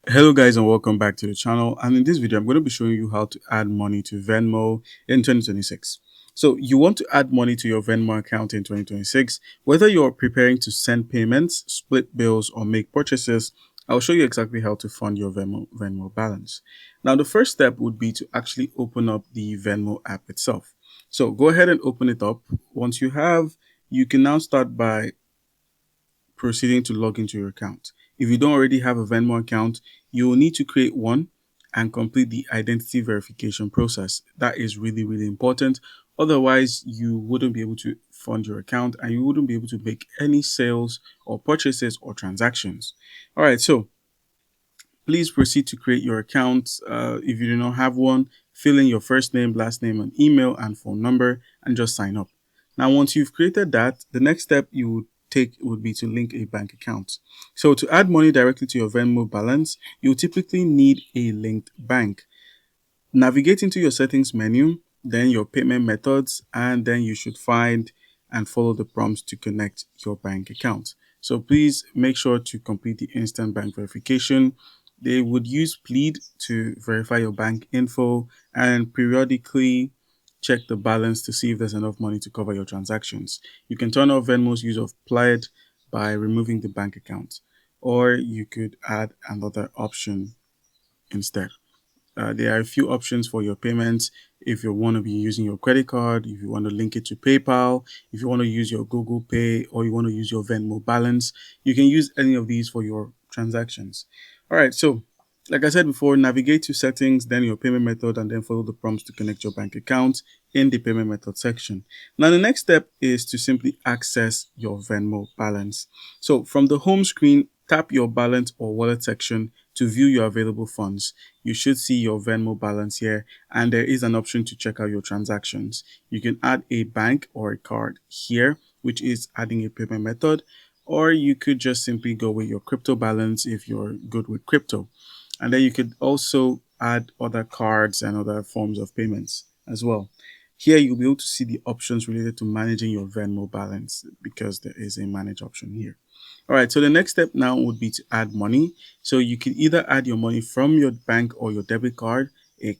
Hello guys and welcome back to the channel, and in this video I'm going to be showing you how to add money to Venmo in 2026. So you want to add money to your Venmo account in 2026, whether you're preparing to send payments, split bills or make purchases. I'll show you exactly how to fund your Venmo balance. Now the first step would be to actually open up the Venmo app itself. So go ahead and open it up. Once you have, you can now start by proceeding to log into your account. If you don't already have a Venmo account, you will need to create one and complete the identity verification process. That is really, really important. Otherwise, you wouldn't be able to fund your account and you wouldn't be able to make any sales or purchases or transactions. All right, so please proceed to create your account. If you do not have one, fill in your first name, last name, and email and phone number, and just sign up. Now, once you've created that, the next step you would take would be to link a bank account. So to add money directly to your Venmo balance, you typically need a linked bank. Navigate into your settings menu, then your payment methods, and then you should find and follow the prompts to connect your bank account. So please make sure to complete the instant bank verification. They would use Plead to verify your bank info and periodically check the balance to see if there's enough money to cover your transactions. You can turn off Venmo's use of Plead by removing the bank account, or you could add another option instead. There are a few options for your payments. If you want to be using your credit card, if you want to link it to PayPal, if you want to use your Google Pay, or you want to use your Venmo balance, you can use any of these for your transactions. All right, so like I said before, navigate to settings, then your payment method, and then follow the prompts to connect your bank account in the payment method section. Now, the next step is to simply access your Venmo balance. So from the home screen, tap your balance or wallet section to view your available funds. You should see your Venmo balance here, and there is an option to check out your transactions. You can add a bank or a card here, which is adding a payment method, or you could just simply go with your crypto balance if you're good with crypto. And then you could also add other cards and other forms of payments as well. Here you'll be able to see the options related to managing your Venmo balance because there is a manage option here. All right, so the next step now would be to add money. So you can either add your money from your bank or your debit card, a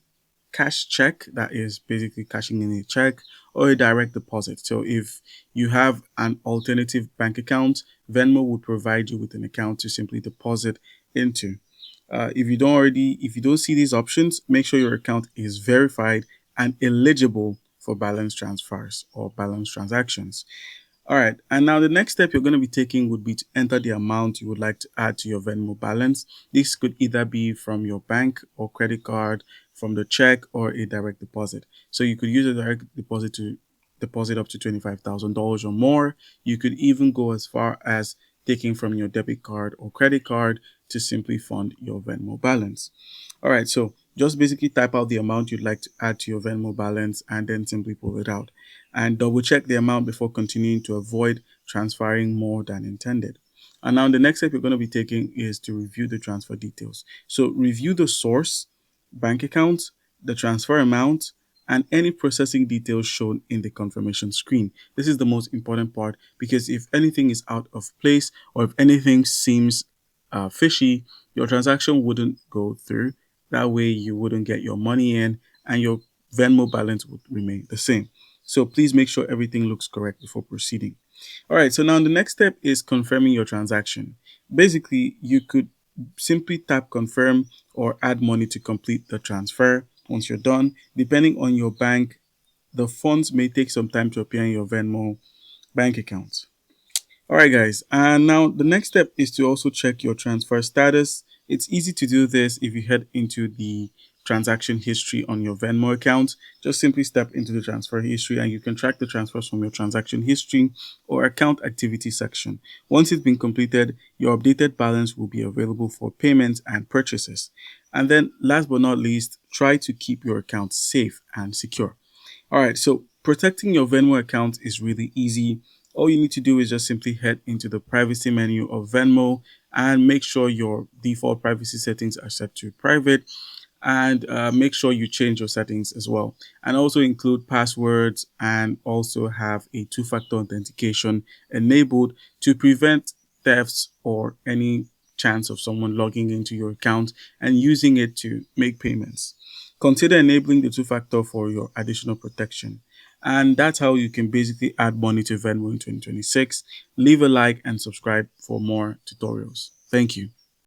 cash check, that is basically cashing in a check, or a direct deposit. So if you have an alternative bank account, Venmo would provide you with an account to simply deposit into. If you don't see these options, make sure your account is verified and eligible for balance transfers or balance transactions. All right, and now the next step you're going to be taking would be to enter the amount you would like to add to your Venmo balance. This could either be from your bank or credit card, from the check, or a direct deposit. So you could use a direct deposit to deposit up to $25,000 or more. You could even go as far as taking from your debit card or credit card to simply fund your Venmo balance. All right, so just basically type out the amount you'd like to add to your Venmo balance and then simply pull it out. And double check the amount before continuing to avoid transferring more than intended. And now the next step you're going to be taking is to review the transfer details. So review the source, bank account, the transfer amount, and any processing details shown in the confirmation screen. This is the most important part because if anything is out of place or if anything seems fishy, your transaction wouldn't go through. That way, you wouldn't get your money in and your Venmo balance would remain the same. So please make sure everything looks correct before proceeding. All right, so now the next step is confirming your transaction. Basically, you could simply tap confirm or add money to complete the transfer. Once you're done, depending on your bank, the funds may take some time to appear in your Venmo bank account. All right, guys. And now the next step is to also check your transfer status. It's easy to do this if you head into the transaction history on your Venmo account. Just simply step into the transfer history and you can track the transfers from your transaction history or account activity section. Once it's been completed, your updated balance will be available for payments and purchases. And then last but not least, try to keep your account safe and secure. All right, so protecting your Venmo account is really easy. All you need to do is just simply head into the privacy menu of Venmo and make sure your default privacy settings are set to private, and make sure you change your settings as well, and also include passwords and also have a two-factor authentication enabled to prevent thefts or any chance of someone logging into your account and using it to make payments. Consider enabling the two-factor for your additional protection. And that's how you can basically add money to Venmo in 2026. Leave a like and subscribe for more tutorials. Thank you.